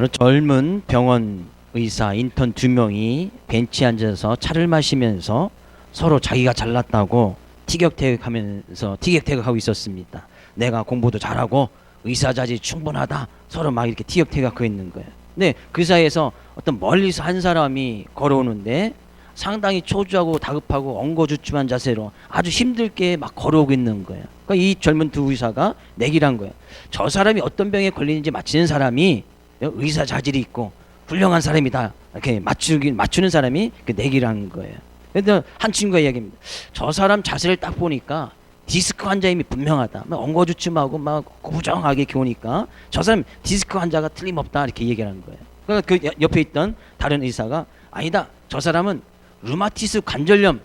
젊은 병원 의사 인턴 2명이 벤치에 앉아서 차를 마시면서 서로 자기가 잘났다고 티격태격하고 있었습니다. 내가 공부도 잘하고 의사 자질 충분하다. 서로 막 이렇게 티격태격하고 있는 거예요. 근데 그 사이에서 어떤 멀리서 한 사람이 걸어오는데 상당히 초조하고 다급하고 엉거주춤한 자세로 아주 힘들게 막 걸어오고 있는 거예요. 그러니까 이 젊은 두 의사가 내기를 한 거예요. 저 사람이 어떤 병에 걸리는지 맞히는 사람이 의사 자질이 있고 훌륭한 사람이다. 이렇게 맞추는 사람이 그 내기를 한 거예요. 그런데 한 친구가 이야기합니다. 저 사람 자세를 딱 보니까 디스크 환자임이 분명하다. 막 엉거주춤하고 막 고부정하게 겨우니까 저 사람 디스크 환자가 틀림없다. 이렇게 얘기를 한 거예요. 그러니까 그 옆에 있던 다른 의사가 아니다. 저 사람은 루마티스 관절염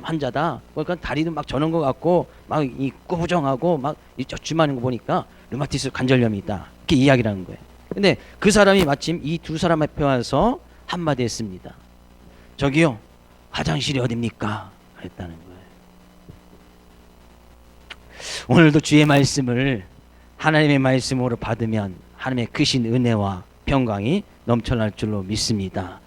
환자다. 그러니까 다리도 막 저는 것 같고 막 이 꾸부정하고 막 이 쩌춤하는 거 보니까 루마티스 관절염이다. 이렇게 이야기를 하는 거예요. 근데 그 사람이 마침 이 두 사람 앞에 와서 한마디 했습니다. 저기요, 화장실이 어딥니까? 했다는 거예요. 오늘도 주의 말씀을 하나님의 말씀으로 받으면 하나님의 크신 은혜와 평강이 넘쳐날 줄로 믿습니다.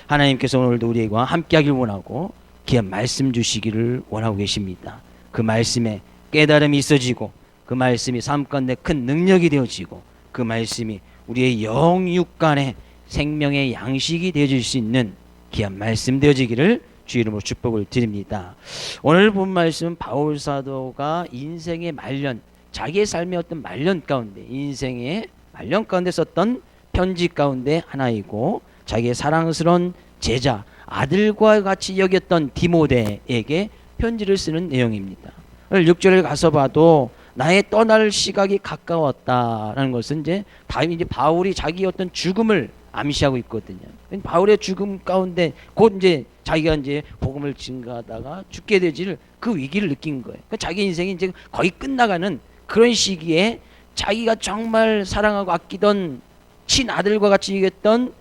하나님께서 오늘도 우리와 함께하길 원하고 귀한 말씀 주시기를 원하고 계십니다. 그 말씀에 깨달음이 있어지고 그 말씀이 삶 가운데 큰 능력이 되어지고 그 말씀이 우리의 영육간의 생명의 양식이 되어질 수 있는 귀한 말씀 되어지기를 주 이름으로 축복을 드립니다. 오늘 본 말씀은 바울 사도가 인생의 말년, 자기의 삶의 어떤 말년 가운데, 인생의 말년 가운데 썼던 편지 가운데 하나이고 자기의 사랑스러운 제자, 아들과 같이 여겼던 디모데에게 편지를 쓰는 내용입니다. 6절을 가서 봐도 나의 떠날 시각이 가까웠다라는 것은 이제 바울이 자기 어떤 죽음을 암시하고 있거든요. 바울의 죽음 가운데 곧 이제 자기가 이제 복음을 증거하다가 죽게 되지를 그 위기를 느낀 거예요. 그러니까 자기 인생이 이제 거의 끝나가는 그런 시기에 자기가 정말 사랑하고 아끼던 친아들과 같이 여겼던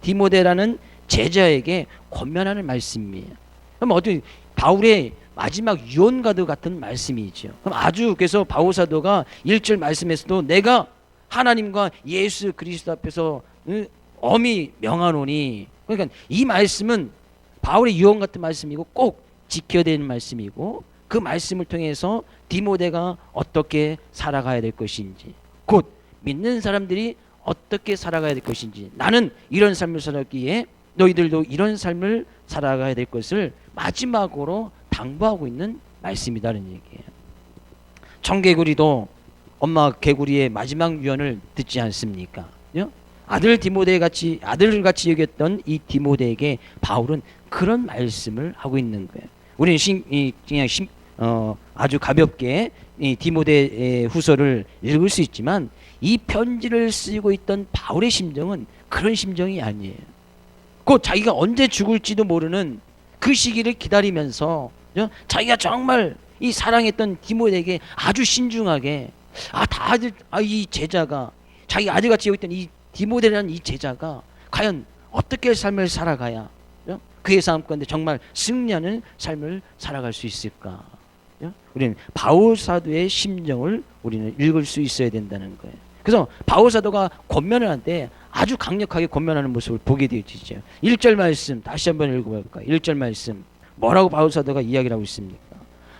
디모데라는 제자에게 권면하는 말씀이에요. 그럼 어떻게 바울의 마지막 유언과도 같은 말씀이죠. 그럼 그래서 바울 사도가 1절 말씀에서도 내가 하나님과 예수 그리스도 앞에서 엄히 명하노니, 그러니까 이 말씀은 바울의 유언 같은 말씀이고 꼭 지켜야 되는 말씀이고 그 말씀을 통해서 디모데가 어떻게 살아가야 될 것인지, 곧 믿는 사람들이 어떻게 살아가야 될 것인지, 나는 이런 삶을 살았기에 너희들도 이런 삶을 살아가야 될 것을 마지막으로 당부하고 있는 말씀이다는 얘기예요. 청개구리도 엄마 개구리의 마지막 유언을 듣지 않습니까? 아들을 같이 여겼던 이 디모데에게 바울은 그런 말씀을 하고 있는 거예요. 우리는 그냥 아주 가볍게 이 디모데 후서를 읽을 수 있지만 이 편지를 쓰고 있던 바울의 심정은 그런 심정이 아니에요. 곧 자기가 언제 죽을지도 모르는 그 시기를 기다리면서 자기가 정말 이 사랑했던 디모데에게 아주 신중하게 이 제자가 자기 아들같이 여겼던 이 디모데라는 이 제자가 과연 어떻게 삶을 살아가야 그의 삶 가운데 정말 승리하는 삶을 살아갈 수 있을까? 우리는 바울 사도의 심정을 우리는 읽을 수 있어야 된다는 거예요. 그래서 바울 사도가 권면을 하는데 아주 강력하게 권면하는 모습을 보게 되어지죠. 1절 말씀 다시 한번 읽어볼까요? 1절 말씀 뭐라고 바울 사도가 이야기를 하고 있습니까?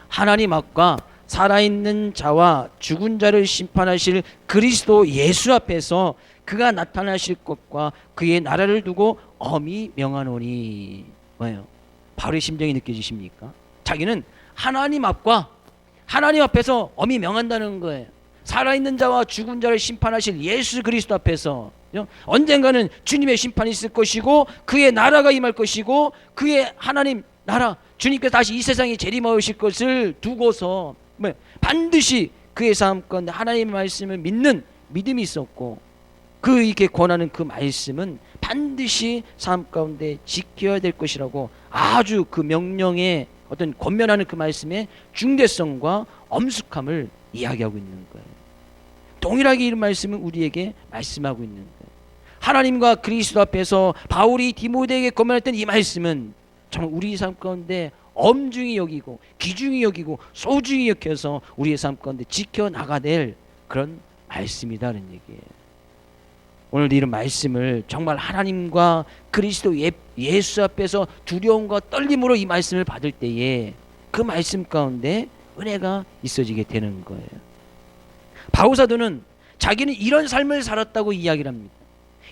하나님 앞과 살아있는 자와 죽은 자를 심판하실 그리스도 예수 앞에서 그가 나타나실 것과 그의 나라를 두고 엄히 명하노니. 뭐예요? 바울의 심정이 느껴지십니까? 자기는 하나님 앞에서 엄히 명한다는 거예요. 살아있는 자와 죽은 자를 심판하실 예수 그리스도 앞에서 언젠가는 주님의 심판이 있을 것이고 그의 나라가 임할 것이고 그의 하나님 나라 주님께서 다시 이 세상에 재림하실 것을 두고서 반드시 그의 삶 가운데 하나님의 말씀을 믿는 믿음이 있었고 이렇게 권하는 그 말씀은 반드시 삶 가운데 지켜야 될 것이라고 아주 그 명령의 어떤 권면하는 그 말씀의 중대성과 엄숙함을 이야기하고 있는 거예요. 동일하게 이 말씀은 우리에게 말씀하고 있는 거예요. 하나님과 그리스도 앞에서 바울이 디모데에게 권면했던 이 말씀은 정말 우리 삶 가운데 엄중히 여기고 귀중히 여기고 소중히 여겨서 우리의 삶 가운데 지켜나가야 될 그런 말씀이다는 얘기예요. 오늘도 이런 말씀을 정말 하나님과 그리스도 예수 앞에서 두려움과 떨림으로 이 말씀을 받을 때에 그 말씀 가운데 은혜가 있어지게 되는 거예요. 바울 사도는 자기는 이런 삶을 살았다고 이야기를 합니다.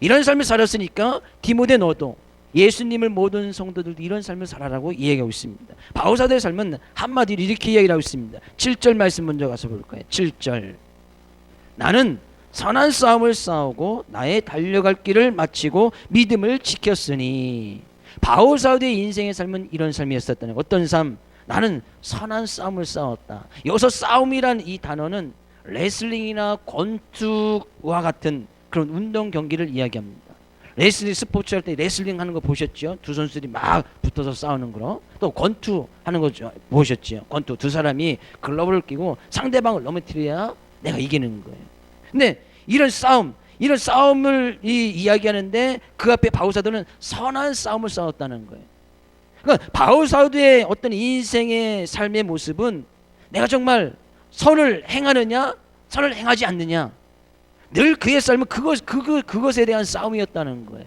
이런 삶을 살았으니까 디모데 너도 예수님을 모든 성도들도 이런 삶을 살아라고 이야기하고 있습니다. 바울 사도의 삶은 한마디로 이렇게 이야기를 하고 있습니다. 7절 말씀 먼저 가서 볼까요? 7절. 나는 선한 싸움을 싸우고 나의 달려갈 길을 마치고 믿음을 지켰으니. 바울 사도의 인생의 삶은 이런 삶이었었다는 거예요. 어떤 삶? 나는 선한 싸움을 싸웠다. 여기서 싸움이란 이 단어는 레슬링이나 권투와 같은 그런 운동 경기를 이야기합니다. 레슬링 스포츠 할 때 레슬링 하는 거 보셨죠? 두 선수들이 막 붙어서 싸우는 거. 또 권투 하는 거 보셨죠? 권투 두 사람이 글러브를 끼고 상대방을 넘어뜨려야 내가 이기는 거예요. 근데 이런 싸움을 이야기하는데 그 앞에 바울 사도는 선한 싸움을 싸웠다는 거예요. 그러니까 바울 사도의 어떤 인생의 삶의 모습은 내가 정말 선을 행하느냐, 선을 행하지 않느냐, 늘 그의 삶은 그것에 대한 싸움이었다는 거예요.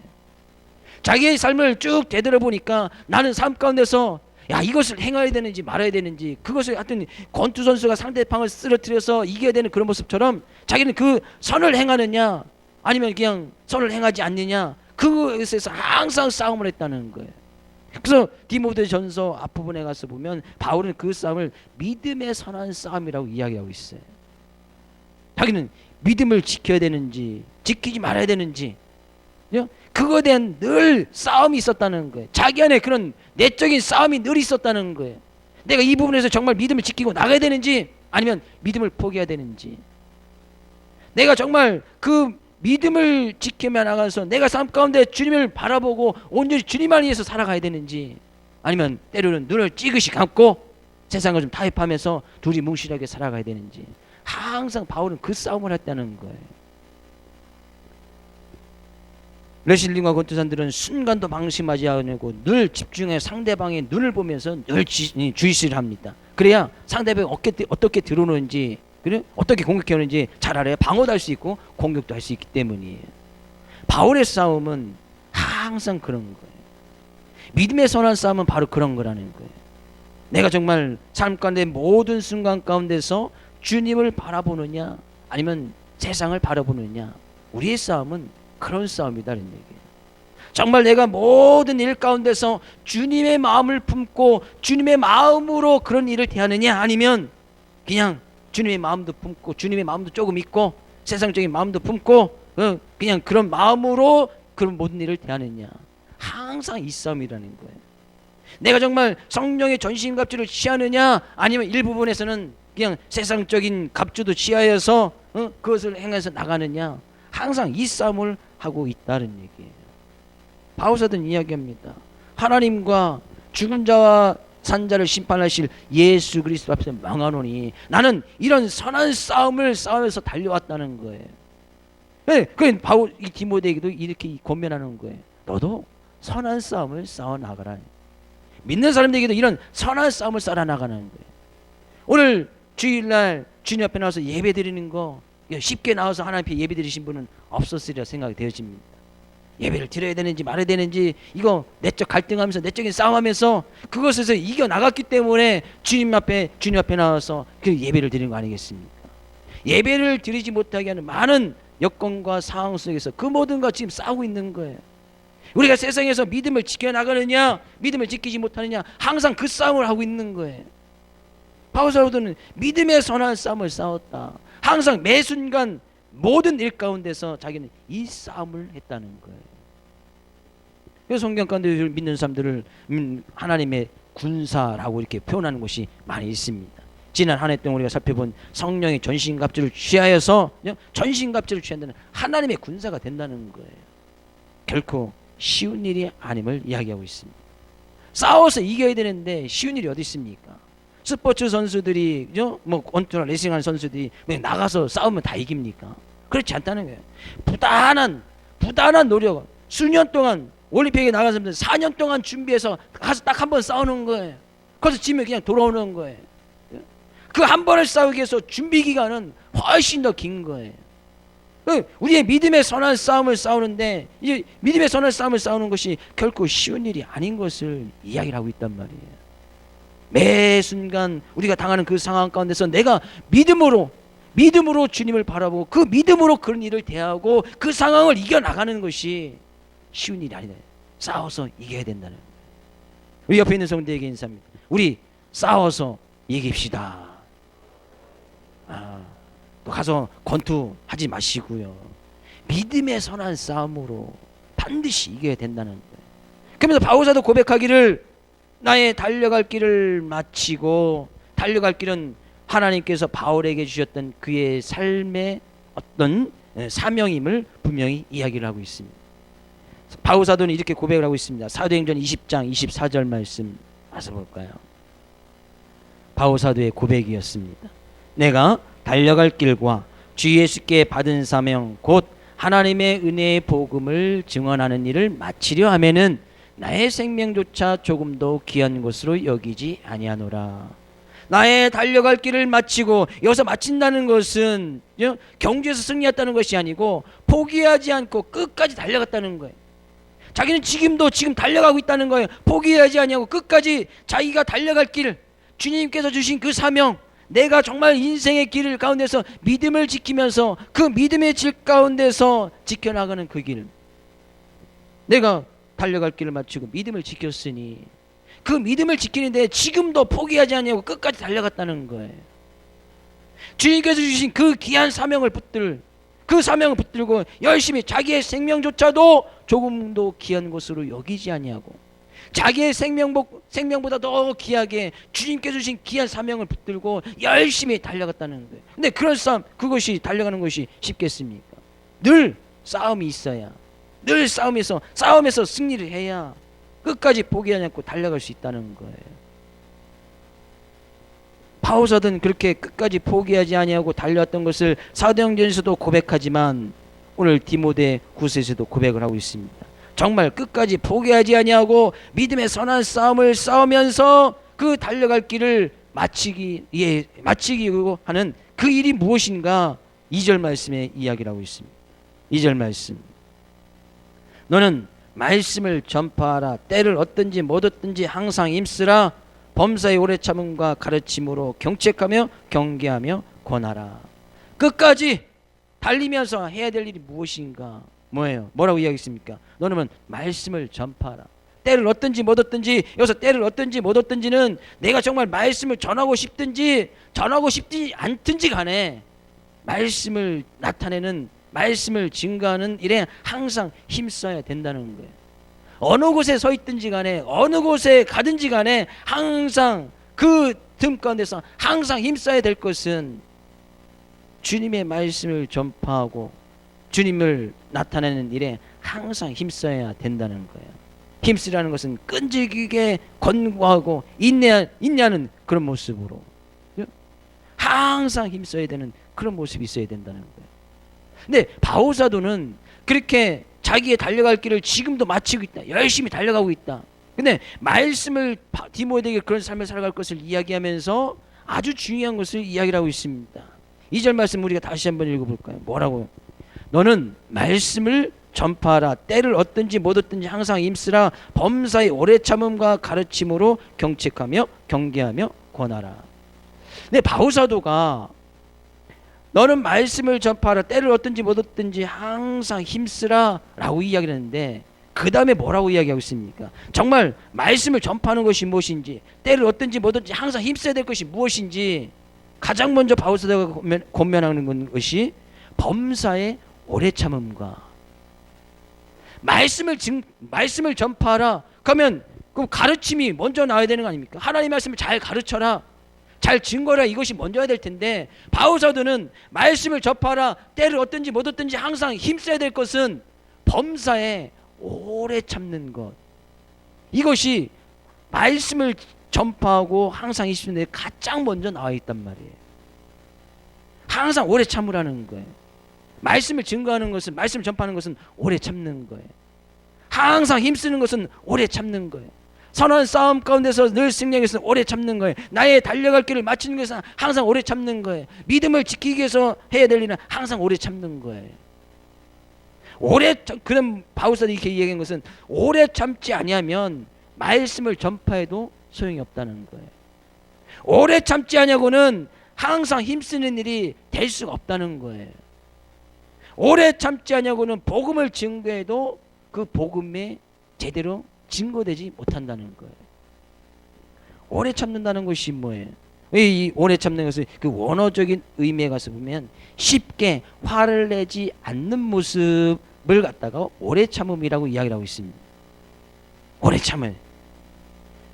자기의 삶을 쭉 되돌아보니까 나는 삶 가운데서 이것을 행해야 되는지 말아야 되는지, 그것을 하여튼 권투 선수가 상대방을 쓰러뜨려서 이겨야 되는 그런 모습처럼 자기는 그 선을 행하느냐 아니면 그냥 선을 행하지 않느냐, 그것에서 항상 싸움을 했다는 거예요. 그래서 디모데 전서 앞부분에 가서 보면 바울은 그 싸움을 믿음의 선한 싸움이라고 이야기하고 있어요. 자기는 믿음을 지켜야 되는지 지키지 말아야 되는지 그거에 대한 늘 싸움이 있었다는 거예요. 자기 안에 그런 내적인 싸움이 늘 있었다는 거예요. 내가 이 부분에서 정말 믿음을 지키고 나가야 되는지 아니면 믿음을 포기해야 되는지, 내가 정말 그 믿음을 지키며 나가서 내가 삶 가운데 주님을 바라보고 온전히 주님만 위해서 살아가야 되는지, 아니면 때로는 눈을 찌그시 감고 세상을 좀 타협하면서 둘이 뭉실하게 살아가야 되는지, 항상 바울은 그 싸움을 했다는 거예요. 레슬링과 권투산들은 순간도 방심하지 않고 늘 집중해 상대방의 눈을 보면서 늘 주의시를 합니다. 그래야 상대방이 어떻게 들어오는지, 그래? 어떻게 공격하는지 잘 알아야 방어도 할 수 있고 공격도 할 수 있기 때문이에요. 바울의 싸움은 항상 그런 거예요. 믿음의 선한 싸움은 바로 그런 거라는 거예요. 내가 정말 삶 가운데 모든 순간 가운데서 주님을 바라보느냐 아니면 세상을 바라보느냐, 우리의 싸움은 그런 싸움이다는 얘기예요. 정말 내가 모든 일 가운데서 주님의 마음을 품고 주님의 마음으로 그런 일을 대하느냐, 아니면 그냥 주님의 마음도 품고 주님의 마음도 조금 있고 세상적인 마음도 품고 그냥 그런 마음으로 그런 모든 일을 대하느냐, 항상 이 싸움이라는 거예요. 내가 정말 성령의 전신갑주를 취하느냐 아니면 일부분에서는 그냥 세상적인 갑주도 취하여서 그것을 행해서 나가느냐, 항상 이 싸움을 하고 있다는 얘기예요. 바울 사도는 이야기합니다. 하나님과 죽은 자와 산 자를 심판하실 예수 그리스도 앞에서 망하노니 나는 이런 선한 싸움을 싸우면서 달려왔다는 거예요. 그 바울 이 디모데에게도 이렇게 권면하는 거예요. 너도 선한 싸움을 싸워 나가라. 믿는 사람들에게도 이런 선한 싸움을 싸워 나가는 거예요. 오늘 주일날 주님 앞에 나와서 예배 드리는 거 쉽게 나와서 하나님 앞에 예배 드리신 분은 없었으리라 생각이 되어집니다. 예배를 드려야 되는지 말아야 되는지 이거 내적 갈등하면서 내적인 싸움하면서 그것에서 이겨 나갔기 때문에 주님 앞에 나와서 그 예배를 드리는 거 아니겠습니까? 예배를 드리지 못하게 하는 많은 여건과 상황 속에서 그 모든 것 지금 싸우고 있는 거예요. 우리가 세상에서 믿음을 지켜나가느냐 믿음을 지키지 못하느냐, 항상 그 싸움을 하고 있는 거예요. 바울 사도는 믿음의 선한 싸움을 싸웠다. 항상 매 순간 모든 일 가운데서 자기는 이 싸움을 했다는 거예요. 그래서 성경 가운데 믿는 사람들을 하나님의 군사라고 이렇게 표현하는 것이 많이 있습니다. 지난 한 해 동안 우리가 살펴본 성령의 전신갑주를 취하여서 전신갑주를 취한다는 하나님의 군사가 된다는 거예요. 결코 쉬운 일이 아님을 이야기하고 있습니다. 싸워서 이겨야 되는데 쉬운 일이 어디 있습니까? 스포츠 선수들이 뭐 권투나 레슬링하는 선수들이 나가서 싸우면 다 이깁니까? 그렇지 않다는 거예요. 부단한 노력, 수년 동안 올림픽에 나간 사람들 4년 동안 준비해서 가서 딱 한 번 싸우는 거예요. 거기서 지면 그냥 돌아오는 거예요. 그 한 번을 싸우기 위해서 준비 기간은 훨씬 더 긴 거예요. 우리의 믿음의 선한 싸움을 싸우는데 이 믿음의 선한 싸움을 싸우는 것이 결코 쉬운 일이 아닌 것을 이야기를 하고 있단 말이에요. 매 순간 우리가 당하는 그 상황 가운데서 내가 믿음으로 주님을 바라보고 그 믿음으로 그런 일을 대하고 그 상황을 이겨나가는 것이 쉬운 일이 아니다. 싸워서 이겨야 된다는 거예요. 우리 옆에 있는 성도에게 인사합니다. 우리 싸워서 이깁시다. 또 가서 권투하지 마시고요. 믿음의 선한 싸움으로 반드시 이겨야 된다는 거예요. 그러면서 바울사도 고백하기를 나의 달려갈 길을 마치고, 달려갈 길은 하나님께서 바울에게 주셨던 그의 삶의 어떤 사명임을 분명히 이야기를 하고 있습니다. 바울사도는 이렇게 고백을 하고 있습니다. 사도행전 20장 24절 말씀 와서 볼까요? 바울사도의 고백이었습니다. 내가 달려갈 길과 주 예수께 받은 사명 곧 하나님의 은혜의 복음을 증언하는 일을 마치려 하면은 나의 생명조차 조금도 귀한 것으로 여기지 아니하노라. 나의 달려갈 길을 마치고, 여기서 마친다는 것은 경주에서 승리했다는 것이 아니고 포기하지 않고 끝까지 달려갔다는 거예요. 자기는 지금 달려가고 있다는 거예요. 포기하지 아니하고 끝까지 자기가 달려갈 길, 주님께서 주신 그 사명, 내가 정말 인생의 길 가운데서 믿음을 지키면서 그 믿음의 길 가운데서 지켜나가는 그 길, 내가 달려갈 길을 마치고 믿음을 지켰으니 그 믿음을 지키는데 지금도 포기하지 않냐고 끝까지 달려갔다는 거예요. 주님께서 주신 그 귀한 사명을 붙들고 열심히 자기의 생명조차도 조금도 귀한 것으로 여기지 아니하고 자기의 생명보다 더 귀하게 주님께서 주신 귀한 사명을 붙들고 열심히 달려갔다는 거예요. 근데 그런 싸움, 그것이 달려가는 것이 쉽겠습니까? 늘 싸움이 있어야, 늘 싸움에서 승리를 해야 끝까지 포기하지 않고 달려갈 수 있다는 거예요. 바울사도는 그렇게 끝까지 포기하지 아니하고 달려왔던 것을 사도행전에서도 고백하지만 오늘 디모데 후서에서도 고백을 하고 있습니다. 정말 끝까지 포기하지 아니하고 믿음의 선한 싸움을 싸우면서 그 달려갈 길을 마치기 하는 그 일이 무엇인가 2절 말씀에 이야기를 하고 있습니다. 2절 말씀. 너는 말씀을 전파하라. 때를 얻든지 못 얻든지 항상 힘쓰라. 범사의 오래 참음과 가르침으로 경책하며 경계하며 권하라. 끝까지 달리면서 해야 될 일이 무엇인가? 뭐예요? 뭐라고 이야기했습니까? 너는 말씀을 전파하라. 때를 얻든지 못 얻든지, 여기서 때를 얻든지 못 얻든지는 내가 정말 말씀을 전하고 싶든지 전하고 싶지 않든지 간에 말씀을 나타내는, 말씀을 증거하는 일에 항상 힘써야 된다는 거예요. 어느 곳에 서 있든지 간에 어느 곳에 가든지 간에 항상 그 틈 가운데서 항상 힘써야 될 것은 주님의 말씀을 전파하고 주님을 나타내는 일에 항상 힘써야 된다는 거예요. 힘쓰라는 것은 끈질기게 권고하고 인내하는 그런 모습으로 항상 힘써야 되는 그런 모습이 있어야 된다는 거예요. 근데 바울사도는 그렇게 자기의 달려갈 길을 지금도 마치고 있다. 열심히 달려가고 있다. 근데 말씀을 디모데에게 그런 삶을 살아갈 것을 이야기하면서 아주 중요한 것을 이야기를 하고 있습니다. 2절 말씀 우리가 다시 한번 읽어볼까요? 뭐라고? 너는 말씀을 전파하라. 때를 얻든지 못 얻든지 항상 힘쓰라. 범사의 오래 참음과 가르침으로 경책하며 경계하며 권하라. 근데 바울사도가 너는 말씀을 전파하라. 때를 얻든지 못 얻든지 항상 힘쓰라 라고 이야기를 했는데 그 다음에 뭐라고 이야기하고 있습니까? 정말 말씀을 전파하는 것이 무엇인지, 때를 얻든지 못 얻든지 항상 힘써야 될 것이 무엇인지 가장 먼저 바울사도가 권면하는 것이 범사의 오래 참음과 말씀을 전파하라. 그러면 그 가르침이 먼저 나와야 되는 거 아닙니까? 하나님의 말씀을 잘 가르쳐라, 잘 증거라, 이것이 먼저 해야 될 텐데 바울사도는 말씀을 전파하라. 때를 얻든지 못 얻든지 항상 힘써야 될 것은 범사에 오래 참는 것, 이것이 말씀을 전파하고 항상 있는데 가장 먼저 나와 있단 말이에요. 항상 오래 참으라는 거예요. 말씀을 증거하는 것은, 말씀을 전파하는 것은 오래 참는 거예요. 항상 힘쓰는 것은 오래 참는 거예요. 선한 싸움 가운데서 늘 승리하기 위해서 오래 참는 거예요. 나의 달려갈 길을 마치는 것은 항상 오래 참는 거예요. 믿음을 지키기 위해서 해야 될 일은 항상 오래 참는 거예요. 그런 바울사도 이렇게 얘기한 것은 오래 참지 아니하면 말씀을 전파해도 소용이 없다는 거예요. 오래 참지 아니하고는 항상 힘쓰는 일이 될 수가 없다는 거예요. 오래 참지 아니하고는 복음을 증거해도 그 복음에 제대로 증거되지 못한다는 거예요. 오래 참는다는 것이 뭐예요? 이 오래 참는 것은 그 원어적인 의미에 가서 보면 쉽게 화를 내지 않는 모습을 갖다가 오래 참음이라고 이야기를 하고 있습니다. 오래 참을.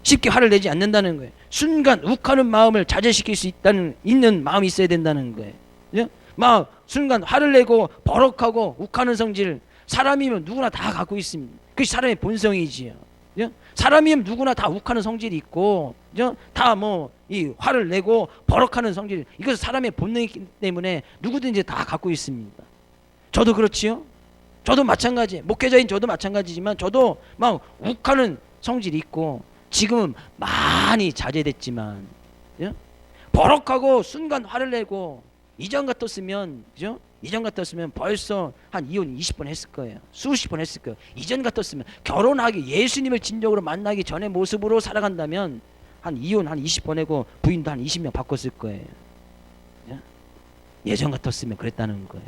쉽게 화를 내지 않는다는 거예요. 순간 욱하는 마음을 자제시킬 수 있는 마음이 있어야 된다는 거예요. 예? 막 순간 화를 내고 버럭하고 욱하는 성질, 사람이면 누구나 다 갖고 있습니다. 그것이 사람의 본성이지요. 예? 사람이면 누구나 다 욱하는 성질이 있고, 다 이 화를 내고 버럭하는 성질, 이것은 사람의 본능이기 때문에 누구든지 다 갖고 있습니다. 저도 그렇지요. 저도 마찬가지. 목회자인 저도 마찬가지지만 저도 막 욱하는 성질이 있고, 지금은 많이 자제됐지만, 버럭하고 순간 화를 내고, 이전 같았으면, 그죠? 이전 같았으면 벌써 한 이혼 20번 했을 거예요. 수십 번 했을 거예요. 이전 같았으면 결혼하기, 예수님을 진정으로 만나기 전의 모습으로 살아간다면 한 이혼 한 20번 하고 부인도 한 20명 바꿨을 거예요. 예전 같았으면 그랬다는 거예요.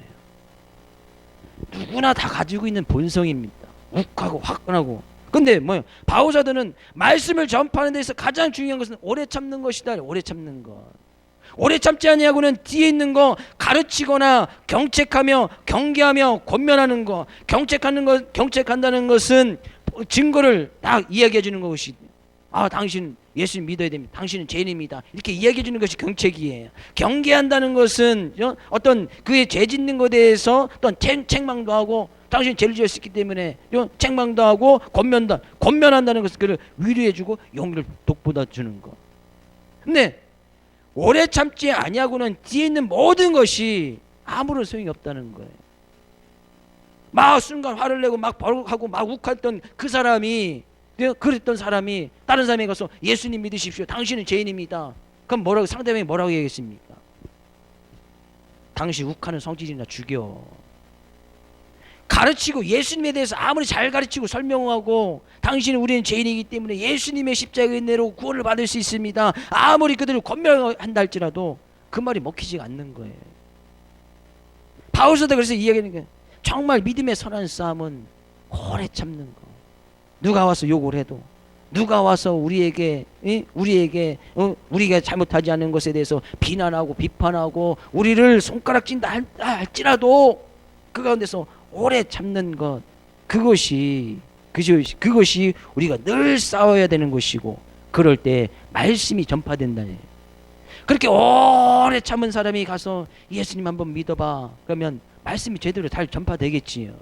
누구나 다 가지고 있는 본성입니다. 욱하고 화끈하고. 근데 바울사도는 말씀을 전파하는 데서 가장 중요한 것은 오래 참는 것이다. 오래 참는 것. 오래 참지 아니하고는 뒤에 있는 거 가르치거나 경책하며 경계하며 권면하는 거. 경책한다는 것은 증거를 딱 이야기해 주는 것이, 당신 예수님 믿어야 됩니다. 당신은 죄인입니다. 이렇게 이야기해 주는 것이 경책이에요. 경계한다는 것은 어떤 그의 죄 짓는 것에 대해서 어떤 책망도 하고, 당신이 죄를 지었기 때문에 책망도 하고 권면한다는 것은 그를 위로해 주고 용기를 돋보다 주는 거. 근데 오래 참지 아니하고는 뒤에 있는 모든 것이 아무런 소용이 없다는 거예요. 막 순간 화를 내고 막 버럭하고 막 욱했던 그 사람이, 그랬던 사람이 다른 사람에게 가서 예수님 믿으십시오. 당신은 죄인입니다. 그럼 상대방이 뭐라고 얘기했습니까? 당신 욱하는 성질이나 죽여. 가르치고 예수님에 대해서 아무리 잘 가르치고 설명하고, 당신은 우리는 죄인이기 때문에 예수님의 십자가의 은혜로 구원을 받을 수 있습니다. 아무리 그들을 권면한다 할지라도 그 말이 먹히지 않는 거예요. 바울사도 그래서 이야기하는 거예요. 정말 믿음의 선한 싸움은 오래 참는 거. 누가 와서 욕을 해도, 누가 와서 우리에게 우리가 잘못하지 않은 것에 대해서 비난하고 비판하고 우리를 손가락질다 할지라도 그 가운데서 오래 참는 것, 그것이 우리가 늘 싸워야 되는 것이고, 그럴 때 말씀이 전파된다니. 그렇게 오래 참은 사람이 가서 예수님 한번 믿어봐. 그러면 말씀이 제대로 잘 전파되겠지요.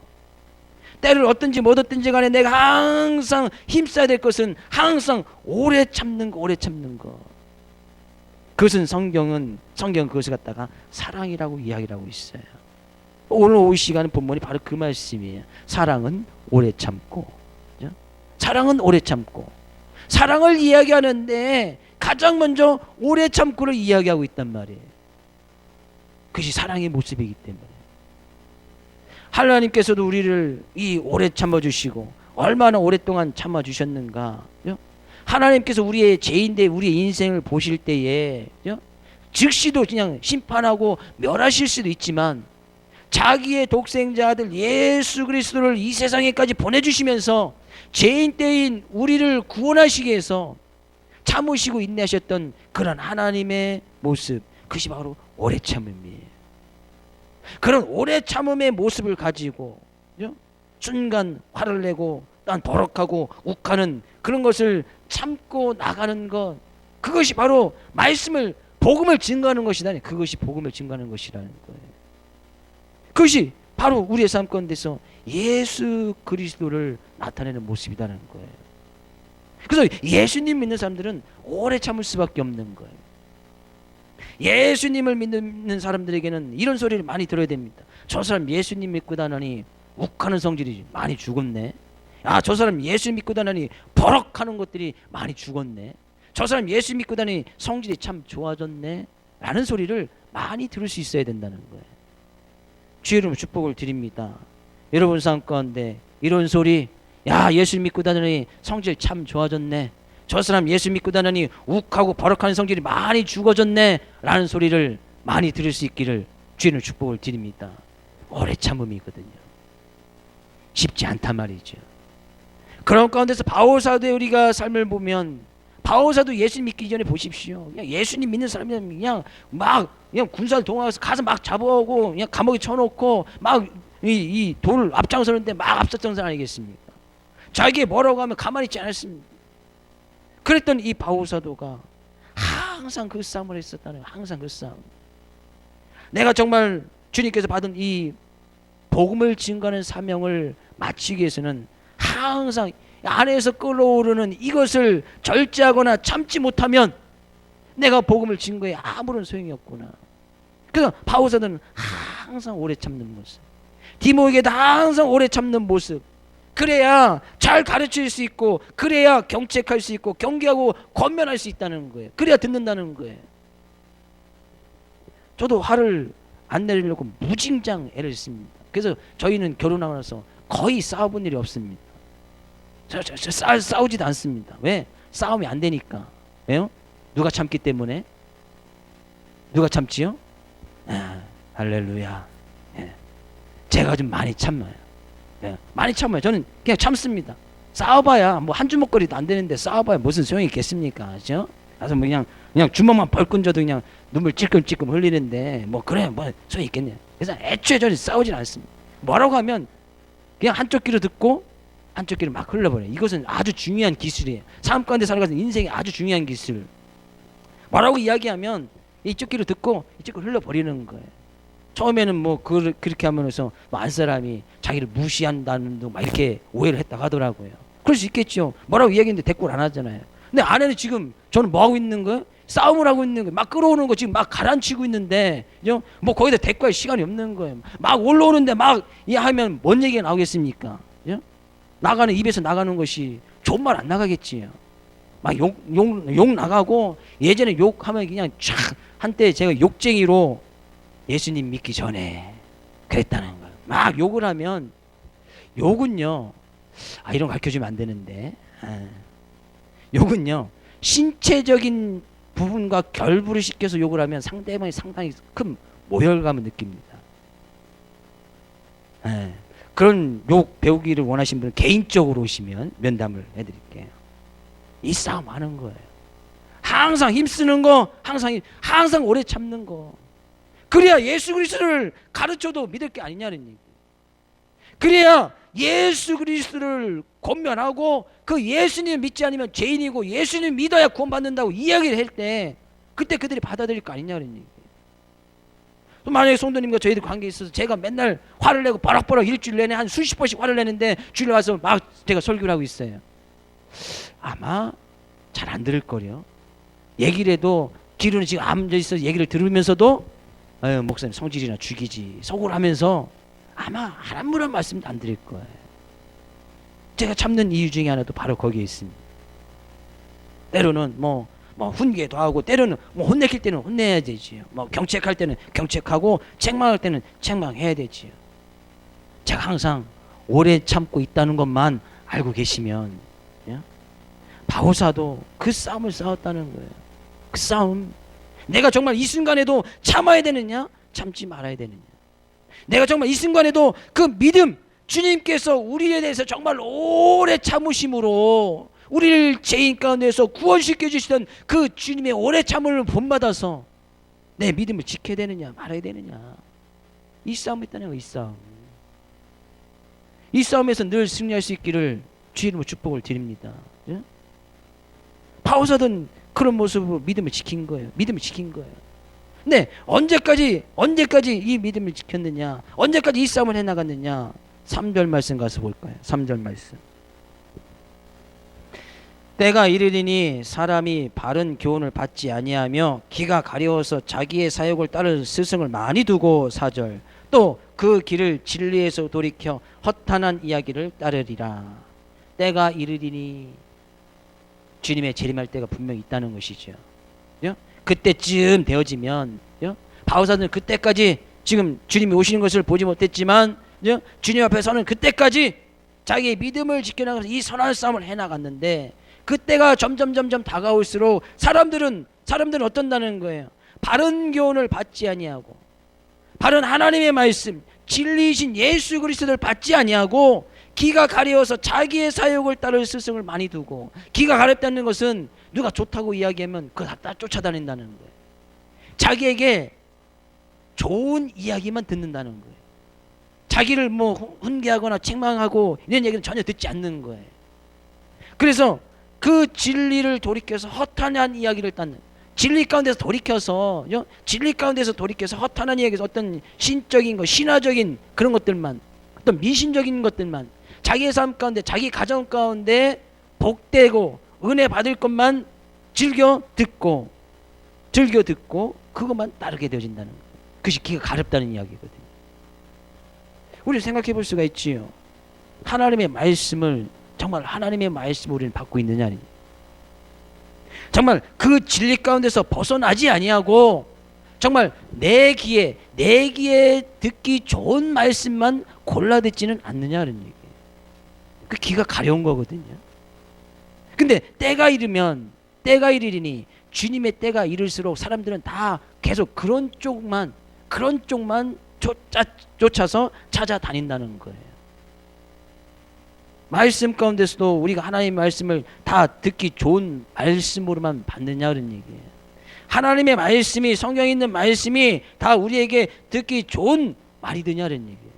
때를 어떤지 못 어떤지 간에 내가 항상 힘써야 될 것은 항상 오래 참는 거, 오래 참는 거. 그것은 성경 그것을 갖다가 사랑이라고 이야기를 하고 있어요. 오늘 이 시간은 본문이 바로 그 말씀이에요. 사랑은 오래 참고, 사랑은 오래 참고. 사랑을 이야기하는데 가장 먼저 오래 참고를 이야기하고 있단 말이에요. 그것이 사랑의 모습이기 때문에. 하나님께서도 우리를 이 오래 참아주시고 얼마나 오랫동안 참아주셨는가. 하나님께서 우리의 죄인데 우리의 인생을 보실 때에 즉시도 그냥 심판하고 멸하실 수도 있지만, 자기의 독생자 아들 예수 그리스도를 이 세상에까지 보내주시면서 죄인 때인 우리를 구원하시기 위해서 참으시고 인내하셨던 그런 하나님의 모습, 그것이 바로 오래 참음이에요. 그런 오래 참음의 모습을 가지고 순간 화를 내고 난 버럭하고 욱하는 그런 것을 참고 나가는 것, 그것이 바로 복음을 증거하는 것이다. 그것이 복음을 증거하는 것이라는 거예요. 그것이 바로 우리의 삶 가운데서 예수 그리스도를 나타내는 모습이라는 거예요. 그래서 예수님 믿는 사람들은 오래 참을 수밖에 없는 거예요. 예수님을 믿는 사람들에게는 이런 소리를 많이 들어야 됩니다. 저 사람 예수님 믿고 다니니 욱하는 성질이 많이 죽었네. 저 사람 예수 믿고 다니니 버럭하는 것들이 많이 죽었네. 저 사람 예수 믿고 다니니 성질이 참 좋아졌네. 라는 소리를 많이 들을 수 있어야 된다는 거예요. 주의 이름으로 축복을 드립니다. 여러분 삶 가운데 이런 소리, 야 예수 믿고 다니니 성질 참 좋아졌네, 저 사람 예수 믿고 다니니 욱하고 버럭하는 성질이 많이 죽어졌네 라는 소리를 많이 들을 수 있기를 주님의 축복을 드립니다. 오래 참음이거든요. 쉽지 않단 말이죠. 그런 가운데서 바오사도의 우리가 삶을 보면, 바오사도 예수님 믿기 전에 보십시오. 그냥 예수님 믿는 사람이면 그냥 군사를 동원해서 가서 막 잡아오고 그냥 감옥에 쳐놓고 막 이 돌 앞장서는데 막 앞섰던 사람 아니겠습니까? 자기의 뭐라고 하면 가만히 있지 않았습니다. 그랬던 이 바오사도가 항상 그 싸움을 했었다는 거예요. 항상 그 싸움. 내가 정말 주님께서 받은 이 복음을 증거하는 사명을 마치기 위해서는 항상 안에서 끓어오르는 이것을 절제하거나 참지 못하면 내가 복음을 증거해 아무런 소용이 없구나. 그래서 바오사도는 항상 오래 참는 모습, 디모에게도 항상 오래 참는 모습, 그래야 잘 가르칠 수 있고, 그래야 경책할 수 있고, 경계하고 권면할 수 있다는 거예요. 그래야 듣는다는 거예요. 저도 화를 안 내리려고 무진장 애를 씁니다. 그래서 저희는 결혼하고 나서 거의 싸워본 일이 없습니다. 싸우지도 않습니다. 왜? 싸움이 안 되니까. 왜요? 누가 참기 때문에? 누가 참지요? 할렐루야. 제가 좀 많이 참아요. 많이 참아요. 저는 그냥 참습니다. 싸워봐야 뭐 한 주먹거리도 안 되는데 싸워봐야 무슨 소용이 있겠습니까? 그죠? 그래서 뭐 그냥 주먹만 벌끈 져도 그냥 눈물 찔끔찔끔 흘리는데 뭐 그래 뭐 소용이 있겠냐. 그래서 애초에 저는 싸우질 않습니다. 뭐라고 하면 그냥 한쪽 귀로 듣고 한쪽 귀로 막 흘러버려요. 이것은 아주 중요한 기술이에요. 삶 가운데 살아가는 인생의 아주 중요한 기술. 뭐라고 이야기하면 이쪽 귀로 듣고 이쪽 귀로 흘러버리는 거예요. 처음에는 뭐 그렇게 하면서 뭐 안 사람이 자기를 무시한다는 등 막 이렇게 오해를 했다고 하더라고요. 그럴 수 있겠죠. 뭐라고 이야기했는데 대꾸를 안 하잖아요. 근데 아내는 지금 저는 뭐 하고 있는 거예요? 싸움을 하고 있는 거예요. 막 끌어오는 거 지금 막 가라앉히고 있는데, 그죠? 뭐 거기다 대꾸할 시간이 없는 거예요. 막 올라오는데 막 하면 뭔 얘기가 나오겠습니까? 그죠? 입에서 나가는 것이 좋은 말 안 나가겠지요. 막 욕 나가고, 예전에 욕하면 그냥 촥 한때 제가 욕쟁이로 예수님 믿기 전에 그랬다는 거예요. 막 욕을 하면, 욕은요, 이런 거 가르쳐주면 안 되는데, 욕은요 신체적인 부분과 결부를 시켜서 욕을 하면 상대방이 상당히 큰 모혈감을 느낍니다. 그런 욕 배우기를 원하시는 분은 개인적으로 오시면 면담을 해드릴게요. 이 싸움 하는 거예요. 항상 힘쓰는 거, 항상 오래 참는 거. 그래야 예수 그리스도를 가르쳐도 믿을 게 아니냐는 얘기. 그래야 예수 그리스도를 권면하고 그 예수님 믿지 않으면 죄인이고 예수님 믿어야 구원받는다고 이야기를 할 때 그때 그들이 받아들일 거 아니냐는 얘기. 만약에 성도님과 저희들 관계에 있어서 제가 맨날 화를 내고 버럭버럭 일주일 내내 한 수십 번씩 화를 내는데 주일에 와서 막 제가 설교를 하고 있어요. 아마 잘 안 들을 거려. 얘기를 해도 귀로는 지금 앉아있어서 얘기를 들으면서도 목사님 성질이나 죽이지 속을 하면서 아마 한무런 말씀도 안 드릴 거예요. 제가 참는 이유 중에 하나도 바로 거기에 있습니다. 때로는 뭐 훈계도 하고, 때로는 뭐 혼내킬 때는 혼내야 되지요. 뭐 경책할 때는 경책하고, 책망할 때는 책망해야 되지요. 제가 항상 오래 참고 있다는 것만 알고 계시면, 바오사도 그 싸움을 싸웠다는 거예요. 그 싸움. 내가 정말 이 순간에도 참아야 되느냐, 참지 말아야 되느냐. 내가 정말 이 순간에도 그 믿음, 주님께서 우리에 대해서 정말 오래 참으심으로 우리를 죄인 가운데서 구원시켜 주시던 그 주님의 오래 참음을 본받아서 내 믿음을 지켜야 되느냐 말아야 되느냐. 이 싸움이 있다는 거예요. 이 싸움. 이 싸움에서 늘 승리할 수 있기를 주의 이름으로 축복을 드립니다. 바오사도는 그런 모습으로 믿음을 지킨 거예요. 믿음을 지킨 거예요. 근데 언제까지 이 믿음을 지켰느냐, 언제까지 이 싸움을 해나갔느냐. 3절 말씀 가서 볼까요? 3절 말씀. 때가 이르리니 사람이 바른 교훈을 받지 아니하며 기가 가려워서 자기의 사욕을 따를 스승을 많이 두고, 4절, 또 그 길을 진리에서 돌이켜 허탄한 이야기를 따르리라. 때가 이르리니 주님의 재림할 때가 분명히 있다는 것이죠. 그때쯤 되어지면, 바오사는 그때까지 지금 주님이 오시는 것을 보지 못했지만 주님 앞에 서는 그때까지 자기의 믿음을 지켜나가면서 이 선한 싸움을 해나갔는데, 그때가 점점 다가올수록 사람들은 어떤다는 거예요? 바른 교훈을 받지 아니하고, 바른 하나님의 말씀, 진리이신 예수 그리스도를 받지 아니하고, 기가 가려워서 자기의 사욕을 따를 스승을 많이 두고, 기가 가렵다는 것은 누가 좋다고 이야기하면 그거 다 쫓아다닌다는 거예요. 자기에게 좋은 이야기만 듣는다는 거예요. 자기를 뭐 훈계하거나 책망하고 이런 얘기는 전혀 듣지 않는 거예요. 그래서 그 진리를 돌이켜서 허탄한 이야기를 따는, 진리 가운데서 돌이켜서 허탄한 이야기에서 어떤 신적인 것, 신화적인 그런 것들만, 어떤 미신적인 것들만, 자기의 삶 가운데, 자기 가정 가운데 복되고 은혜 받을 것만 즐겨 듣고 그것만 따르게 되어진다는 거예요. 그것이 기가 가렵다는 이야기거든요. 우리 생각해 볼 수가 있지요. 하나님의 말씀을, 정말 하나님의 말씀을 우리는 받고 있느냐, 정말 그 진리 가운데서 벗어나지 아니하고 정말 내 귀에 듣기 좋은 말씀만 골라 듣지는 않느냐는 얘기예요. 그 귀가 가려운 거거든요. 근데 때가 이르리니, 주님의 때가 이를수록 사람들은 다 계속 그런 쪽만 쫓아서 찾아다닌다는 거예요. 말씀 가운데서도 우리가 하나님의 말씀을 다 듣기 좋은 말씀으로만 받느냐 그런 얘기예요. 하나님의 말씀이, 성경에 있는 말씀이 다 우리에게 듣기 좋은 말이 되냐는 얘기예요.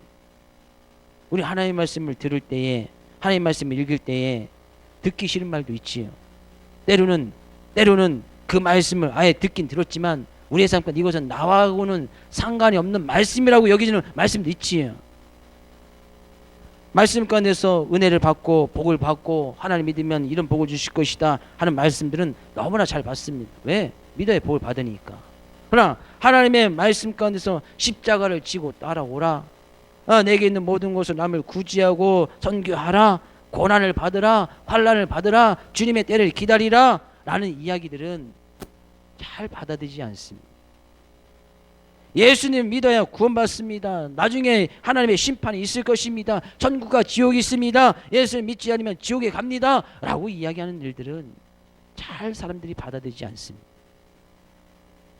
우리 하나님의 말씀을 들을 때에, 하나님의 말씀을 읽을 때에 듣기 싫은 말도 있지요. 때로는 그 말씀을 아예 듣긴 들었지만 우리의 삶과 이것은 나하고는 상관이 없는 말씀이라고 여기지는 말씀도 있지요. 말씀 가운데서 은혜를 받고 복을 받고 하나님 믿으면 이런 복을 주실 것이다 하는 말씀들은 너무나 잘 받습니다. 왜? 믿어야 복을 받으니까. 그러나 하나님의 말씀 가운데서 십자가를 지고 따라오라, 내게 있는 모든 것을 남을 구제하고 선교하라, 고난을 받으라, 환난을 받으라, 주님의 때를 기다리라 라는 이야기들은 잘 받아들이지 않습니다. 예수님 믿어야 구원받습니다. 나중에 하나님의 심판이 있을 것입니다. 천국과 지옥이 있습니다. 예수를 믿지 않으면 지옥에 갑니다 라고 이야기하는 일들은 잘 사람들이 받아들이지 않습니다.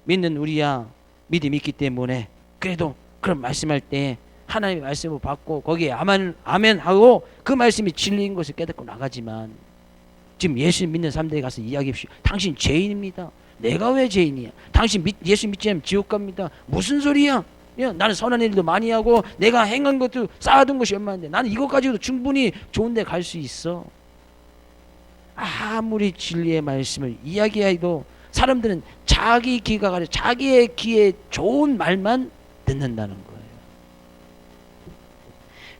믿는 우리야 믿음이 있기 때문에 그래도 그런 말씀할 때 하나님의 말씀을 받고 거기에 아멘 하고 그 말씀이 진리인 것을 깨닫고 나가지만, 지금 예수 믿는 사람들이 가서 이야기합시오. 당신 죄인입니다. 내가 왜 죄인이야? 당신 예수 믿지 않으면 지옥 갑니다. 무슨 소리야? 나는 선한 일도 많이 하고 내가 행한 것도 쌓아둔 것이 얼마인데 나는 이것 가지고도 충분히 좋은 데 갈 수 있어. 아무리 진리의 말씀을 이야기해도 사람들은 자기 귀가 가려 자기의 귀에 좋은 말만 듣는다는 거예요.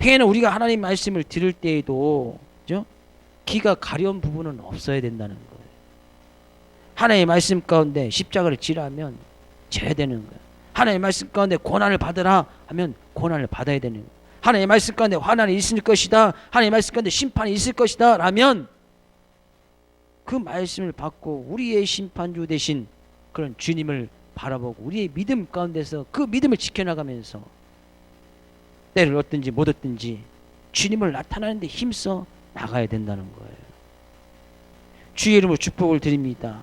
행에는 우리가 하나님 말씀을 들을 때에도 귀가 가려운 부분은 없어야 된다는 거예요. 하나님의 말씀 가운데 십자가를 지라면 져야 되는 거예요. 하나님의 말씀 가운데 고난을 받으라 하면 고난을 받아야 되는 거예요. 하나님의 말씀 가운데 환난이 있을 것이다, 하나님의 말씀 가운데 심판이 있을 것이다 라면 그 말씀을 받고 우리의 심판주 되신 그런 주님을 바라보고 우리의 믿음 가운데서 그 믿음을 지켜나가면서 때를 얻든지 못 얻든지 주님을 나타나는 데 힘써 나가야 된다는 거예요. 주의 이름으로 축복을 드립니다.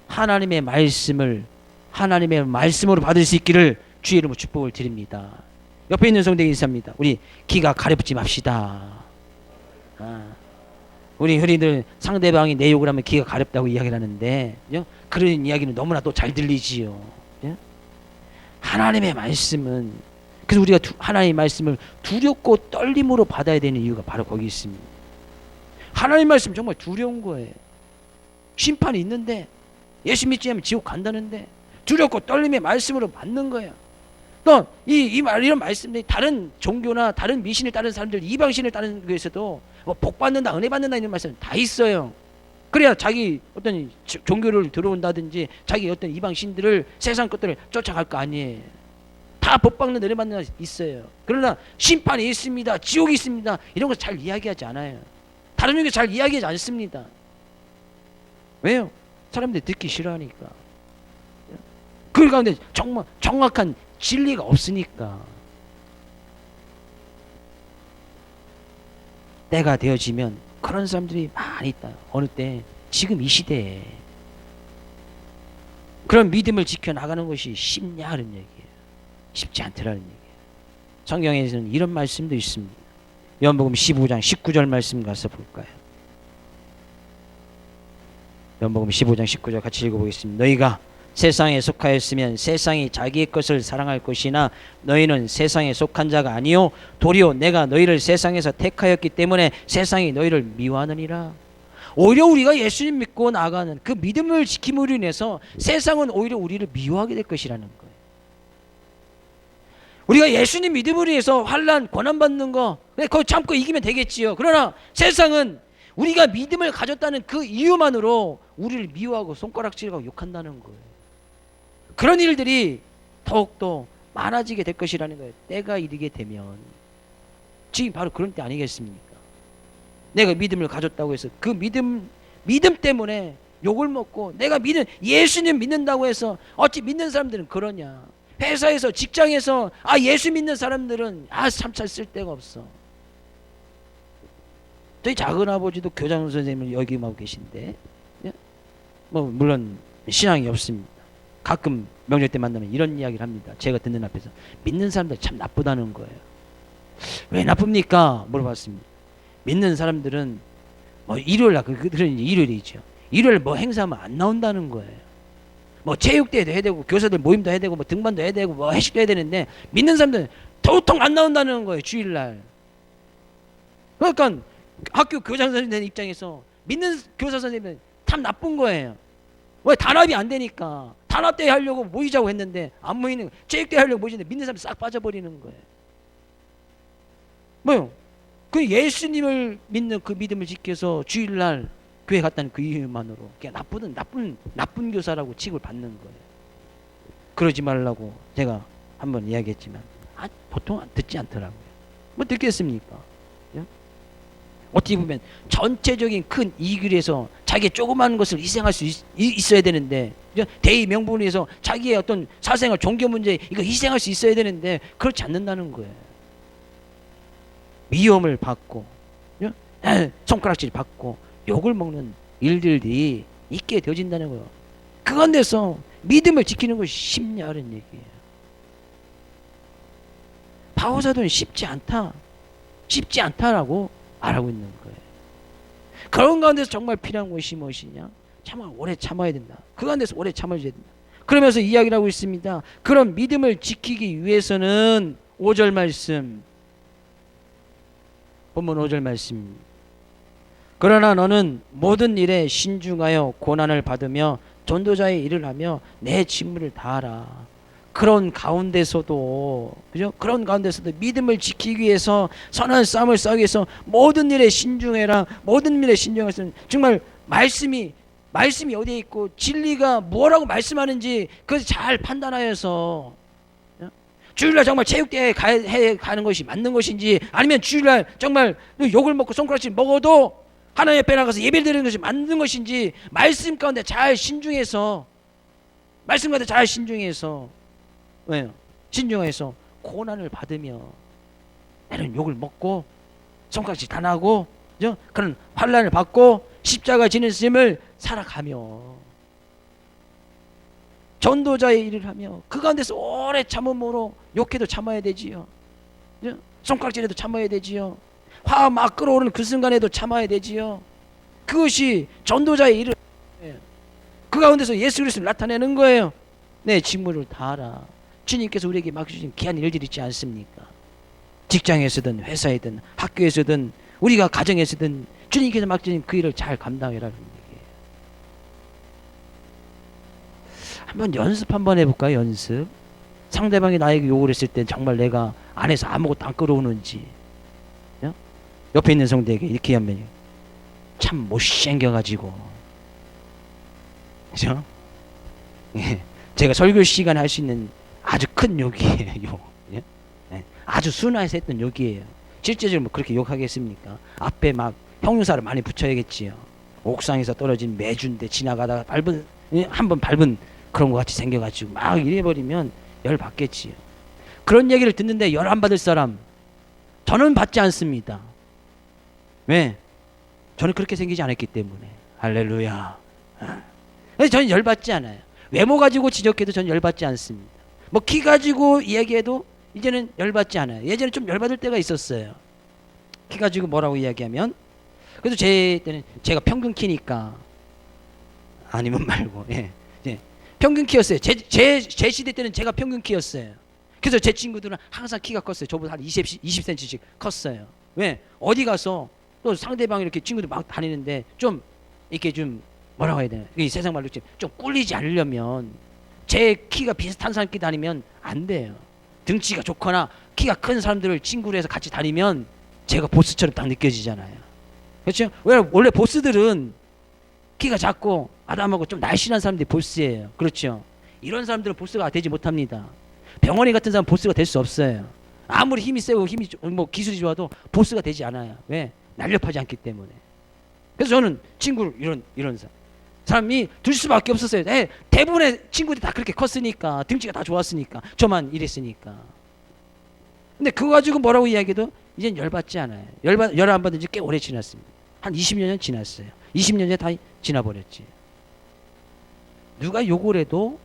하나님의 말씀을 하나님의 말씀으로 받을 수 있기를 주의 이름으로 축복을 드립니다. 옆에 있는 성도에게 인사합니다. 우리 귀가 가렵지 맙시다. 우리 흔히들 상대방이 내 욕을 하면 귀가 가렵다고 이야기를 하는데 그런 이야기는 너무나 또 잘 들리지요. 하나님의 말씀은, 그래서 우리가 하나님의 말씀을 두렵고 떨림으로 받아야 되는 이유가 바로 거기 있습니다. 하나님의 말씀 정말 두려운 거예요. 심판이 있는데, 예수 믿지 않으면 지옥 간다는데 두렵고 떨림의 말씀으로 받는 거예요. 또 이런 말씀들이 다른 종교나 다른 미신을 따르는 사람들, 이방신을 따르는 것에서도 뭐 복 받는다, 은혜 받는다 이런 말씀 다 있어요. 그래야 자기 어떤 종교를 들어온다든지 자기 어떤 이방신들을, 세상 것들을 쫓아갈 거 아니에요. 다 복 받는, 은혜 받는 거 있어요. 그러나 심판이 있습니다, 지옥이 있습니다, 이런 거 잘 이야기하지 않아요. 다른 종교 잘 이야기하지 않습니다. 왜요? 사람들이 듣기 싫어하니까. 그 가운데 정말 정확한 진리가 없으니까. 때가 되어지면 그런 사람들이 많이 있다. 어느 때? 지금 이 시대에. 그런 믿음을 지켜나가는 것이 쉽냐 하는 얘기예요. 쉽지 않더라는 얘기예요. 성경에서는 이런 말씀도 있습니다. 요한복음 15장 19절 말씀 가서 볼까요? 요한복음 15장 19절 같이 읽어보겠습니다. 너희가 세상에 속하였으면 세상이 자기의 것을 사랑할 것이나 너희는 세상에 속한 자가 아니요 도리어 내가 너희를 세상에서 택하였기 때문에 세상이 너희를 미워하느니라. 오히려 우리가 예수님 믿고 나가는 그 믿음을 지킴으로 인해서 세상은 오히려 우리를 미워하게 될 것이라는 거예요. 우리가 예수님 믿음으로 인해서 환난 고난받는 거 그거 참고 이기면 되겠지요. 그러나 세상은 우리가 믿음을 가졌다는 그 이유만으로 우리를 미워하고 손가락질하고 욕한다는 거예요. 그런 일들이 더욱더 많아지게 될 것이라는 거예요. 때가 이르게 되면. 지금 바로 그런 때 아니겠습니까? 내가 믿음을 가졌다고 해서 그 믿음 때문에 욕을 먹고, 내가 예수님 믿는다고 해서 어찌 믿는 사람들은 그러냐. 회사에서, 직장에서 예수 믿는 사람들은 참잘 쓸데가 없어. 저희 작은아버지도 교장 선생님을 역임하고 계신데, 뭐 물론 신앙이 없습니다. 가끔 명절 때 만나면 이런 이야기를 합니다. 제가 듣는 앞에서 믿는 사람들 참 나쁘다는 거예요. 왜 나쁩니까? 물어봤습니다. 믿는 사람들은 뭐 일요일 날 그런 일요일이죠. 일요일 뭐 행사하면 안 나온다는 거예요. 뭐 체육대회도 해야 되고 교사들 모임도 해야 되고 뭐 등반도 해야 되고 뭐 회식도 해야 되는데 믿는 사람들은 도통 안 나온다는 거예요. 주일날. 그러니까 학교 교장 선생님 입장에서 믿는 교사 선생님은 참 나쁜 거예요. 왜? 단합이 안 되니까. 단합대회 하려고 모이자고 했는데 안 모이는, 체육대회 하려고 모이는데 믿는 사람 싹 빠져버리는 거예요. 뭐요? 그 예수님을 믿는 그 믿음을 지켜서 주일날 교회 갔다는 그 이유만으로 그냥 나쁜 교사라고 취급을 받는 거예요. 그러지 말라고 제가 한번 이야기했지만 보통 듣지 않더라고요. 뭐 듣겠습니까? 어떻게 보면 전체적인 큰 이익을 위해서 자기의 조그마한 것을 희생할 수 있어야 되는데, 대의 명분을 위해서 자기의 어떤 사생활 종교 문제 이거 희생할 수 있어야 되는데 그렇지 않는다는 거예요. 위험을 받고 손가락질 받고 욕을 먹는 일들이 있게 되어진다는 거예요. 그건데서 믿음을 지키는 것이 쉽냐는 얘기예요. 바오사도는 쉽지 않다라고 말하고 있는 거예요. 그런 가운데서 정말 필요한 것이 무엇이냐? 참아 오래 참아야 된다. 그 가운데서 오래 참아야 된다. 그러면서 이야기를 하고 있습니다. 그런 믿음을 지키기 위해서는 5절 말씀, 본문 5절 말씀. 그러나 너는 모든 일에 신중하여 고난을 받으며 전도자의 일을 하며 내 직무를 다하라. 그런 가운데서도, 그죠? 그런 가운데서도 믿음을 지키기 위해서, 선한 싸움을 싸우기 위해서 모든 일에 신중해라. 모든 일에 신중해서 정말 말씀이 어디에 있고 진리가 뭐라고 말씀하는지 그것을 잘 판단하여서 주일날 정말 체육대회에 가는 것이 맞는 것인지, 아니면 주일날 정말 욕을 먹고 손가락질 먹어도 하나님 앞에 나가서 예배를 드리는 것이 맞는 것인지 말씀 가운데 잘 신중해서, 왜요? 신중해서 고난을 받으며, 때로는 욕을 먹고 손가락질 다 나고, 그죠? 그런 환난을 받고 십자가 지는 삶을 살아가며 전도자의 일을 하며 그 가운데서 오래 참음으로 욕해도 참아야 되지요. 그죠? 손가락질해도 참아야 되지요. 화 막 끌어오르는 그 순간에도 참아야 되지요. 그것이 전도자의 일을, 그 가운데서 예수 그리스도를 나타내는 거예요. 내 직무를 다하라. 주님께서 우리에게 맡겨주신 귀한 일들이 있지 않습니까? 직장에서든 회사에든 학교에서든 우리가 가정에서든 주님께서 맡겨주신 그 일을 잘 감당해라는 얘기예요. 한번 연습 한번 해볼까요? 연습. 상대방이 나에게 욕을 했을 때 정말 내가 안에서 아무것도 안 끌어오는지, 옆에 있는 성도에게 이렇게 하면 참 못생겨가지고, 그죠? 제가 설교 시간에 할 수 있는 아주 큰 욕이에요. 아주 순화해서 했던 욕이에요. 실제적으로 뭐 그렇게 욕하겠습니까? 앞에 막 형용사를 많이 붙여야겠지요. 옥상에서 떨어진 매주인데 지나가다가 한번 밟은 그런 것 같이 생겨가지고 막 이래버리면 열 받겠지요. 그런 얘기를 듣는데 열 안 받을 사람, 저는 받지 않습니다. 왜? 저는 그렇게 생기지 않았기 때문에. 할렐루야. 그래서 저는 열받지 않아요. 외모 가지고 지적해도 저는 열받지 않습니다. 뭐 키 가지고 이야기해도 이제는 열받지 않아요. 예전에 좀 열받을 때가 있었어요. 키 가지고 뭐라고 이야기하면. 그래도 제 때는 제가 평균 키니까 아니면 말고 평균 키였어요. 제 시대 때는 제가 평균 키였어요. 그래서 제 친구들은 항상 키가 컸어요. 저보다 한 20cm씩 컸어요. 왜? 어디 가서 또 상대방이 이렇게 친구들 막 다니는데 좀 이렇게 좀 뭐라고 해야 되나? 이 세상 말로 좀 꿀리지 않으려면 제 키가 비슷한 사람끼리 다니면 안 돼요. 등치가 좋거나 키가 큰 사람들을 친구로 해서 같이 다니면 제가 보스처럼 딱 느껴지잖아요. 그렇죠? 원래 보스들은 키가 작고 아담하고 좀 날씬한 사람들이 보스예요. 그렇죠? 이런 사람들은 보스가 되지 못합니다. 병원이 같은 사람 보스가 될 수 없어요. 아무리 힘이 세고 뭐 기술이 좋아도 보스가 되지 않아요. 왜? 날렵하지 않기 때문에. 그래서 저는 친구를 이런 사람이 둘 수밖에 없었어요. 대부분의 친구들이 다 그렇게 컸으니까, 등치가 다 좋았으니까, 저만 이랬으니까. 근데 그거 가지고 뭐라고 이야기해도 이젠 열받지 않아요. 열 안 받은 지 꽤 오래 지났습니다. 한 20년 지났어요. 20년째 다 지나버렸지. 누가 욕을 해도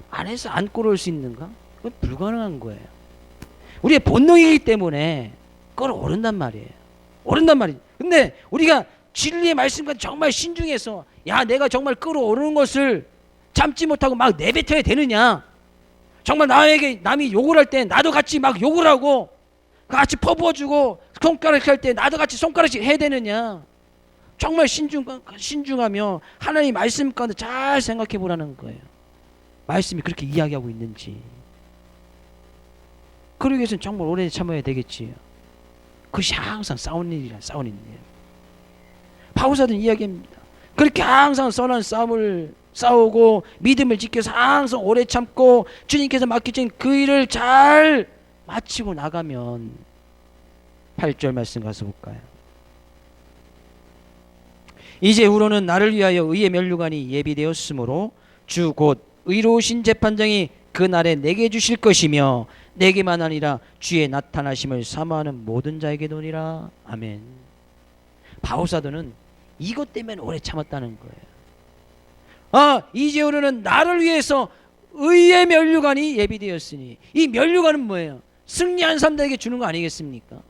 안에서 안 끌어올 수 있는가? 그건 불가능한 거예요. 우리의 본능이기 때문에 끌어오른단 말이에요. 오른단 말이에요. 근데 우리가 진리의 말씀과 정말 신중해서 내가 정말 끌어오르는 것을 참지 못하고 막 내뱉어야 되느냐? 정말 남이 욕을 할 때 나도 같이 막 욕을 하고 같이 퍼부어주고 손가락 할 때 나도 같이 손가락씩 해야 되느냐? 정말 신중하며 하나님 말씀 가운데 잘 생각해 보라는 거예요. 말씀이 그렇게 이야기하고 있는지. 그러기 위해서는 정말 오래 참아야 되겠지요. 그것이 항상 싸우는 일이란 싸우는 일이에요. 바울사도는 이야기합니다. 그렇게 항상 선한 싸움을 싸우고 믿음을 지켜서 항상 오래 참고 주님께서 맡기신 그 일을 잘 마치고 나가면 8절 말씀 가서 볼까요? 이제후로는 나를 위하여 의의 면류관이 예비되었으므로 주 곧 의로우신 재판장이 그 날에 내게 주실 것이며 내게만 아니라 주의 나타나심을 사모하는 모든 자에게 도니라. 아멘. 바울사도는 이것 때문에 오래 참았다는 거예요. 이제후로는 나를 위해서 의의 면류관이 예비되었으니, 이 면류관은 뭐예요? 승리한 사람들에게 주는 거 아니겠습니까?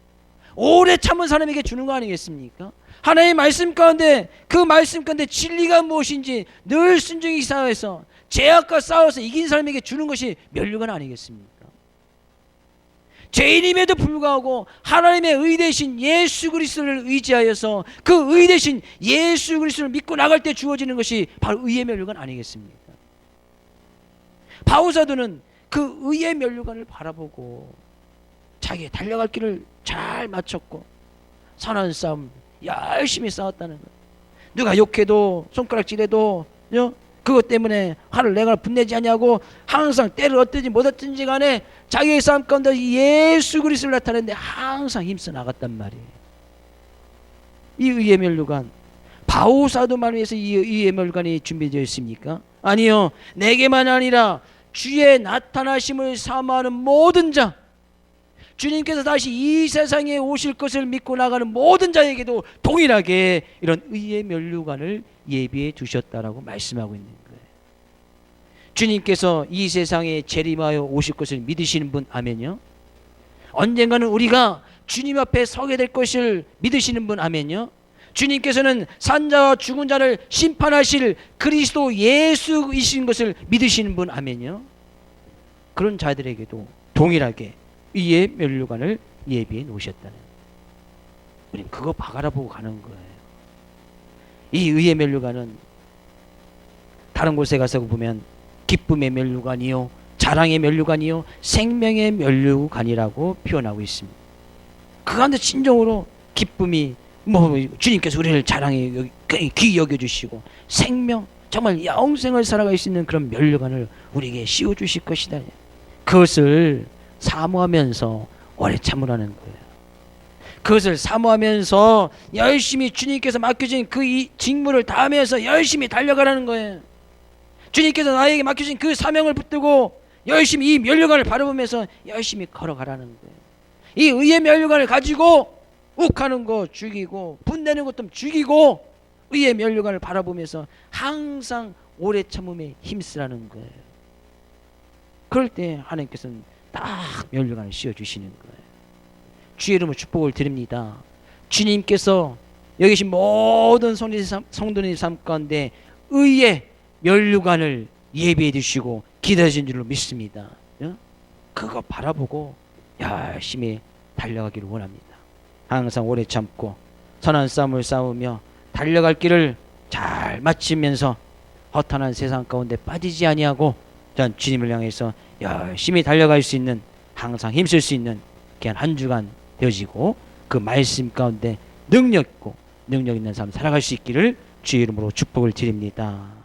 오래 참은 사람에게 주는 거 아니겠습니까? 하나님의 말씀 가운데, 그 말씀 가운데 진리가 무엇인지 늘 순종히 싸워서 죄악과 싸워서 이긴 사람에게 주는 것이 면류관 아니겠습니까? 죄인임에도 불구하고 하나님의 의 대신 예수 그리스도를 의지하여서 그 의 대신 예수 그리스도를 믿고 나갈 때 주어지는 것이 바로 의의 면류관 아니겠습니까? 바울사도는 그 의의 면류관을 바라보고 자기의 달려갈 길을 잘 마쳤고 선한 싸움 열심히 싸웠다는 거예요. 누가 욕해도 손가락질해도 그것 때문에 화를 내거나 분내지 않냐고 항상 때를 얻든지 못 얻든지 간에 자기의 싸움 가운데 예수 그리스도를 나타내는데 항상 힘써 나갔단 말이에요. 이 의의 면류관, 바울사도만 위해서 이 의의 면류관이 준비되어 있습니까? 아니요. 내게만 아니라 주의 나타나심을 사모하는 모든 자, 주님께서 다시 이 세상에 오실 것을 믿고 나가는 모든 자에게도 동일하게 이런 의의 면류관을 예비해 두셨다라고 말씀하고 있는 거예요. 주님께서 이 세상에 재림하여 오실 것을 믿으시는 분, 아멘요? 언젠가는 우리가 주님 앞에 서게 될 것을 믿으시는 분, 아멘요? 주님께서는 산자와 죽은 자를 심판하실 그리스도 예수이신 것을 믿으시는 분, 아멘요? 그런 자들에게도 동일하게 의의 면류관을 예비해 놓으셨다는, 우리는 그거 바라보고 가는 거예요. 이 의의 면류관은 다른 곳에 가서 보면 기쁨의 면류관이요, 자랑의 면류관이요, 생명의 면류관이라고 표현하고 있습니다. 그 가운데 진정으로 기쁨이 주님께서 우리를 자랑해 귀히 여겨주시고 생명, 정말 영생을 살아갈 수 있는 그런 면류관을 우리에게 씌워주실 것이다. 그것을 사모하면서 오래 참으라는 거예요. 그것을 사모하면서 열심히 주님께서 맡겨진 그 이 직무를 다하면서 열심히 달려가라는 거예요. 주님께서 나에게 맡겨진 그 사명을 붙들고 열심히 이 면류관을 바라보면서 열심히 걸어가라는 거예요. 이 의의 면류관을 가지고 욱하는 거 죽이고 분내는 것도 죽이고 의의 면류관을 바라보면서 항상 오래 참음에 힘쓰라는 거예요. 그럴 때 하나님께서는 딱 면류관을 씌워주시는 거예요. 주의 이름으로 축복을 드립니다. 주님께서 여기 계신 모든 성도님 삶 가운데 의의 면류관을 예비해 두시고 기다리신 줄로 믿습니다. 그거 바라보고 열심히 달려가기를 원합니다. 항상 오래 참고 선한 싸움을 싸우며 달려갈 길을 잘 마치면서 허탄한 세상 가운데 빠지지 아니하고 전 주님을 향해서 열심히 달려갈 수 있는, 항상 힘쓸 수 있는 귀한 한 주간 되어지고 그 말씀 가운데 능력 있고 능력 있는 삶 살아갈 수 있기를 주의 이름으로 축복을 드립니다.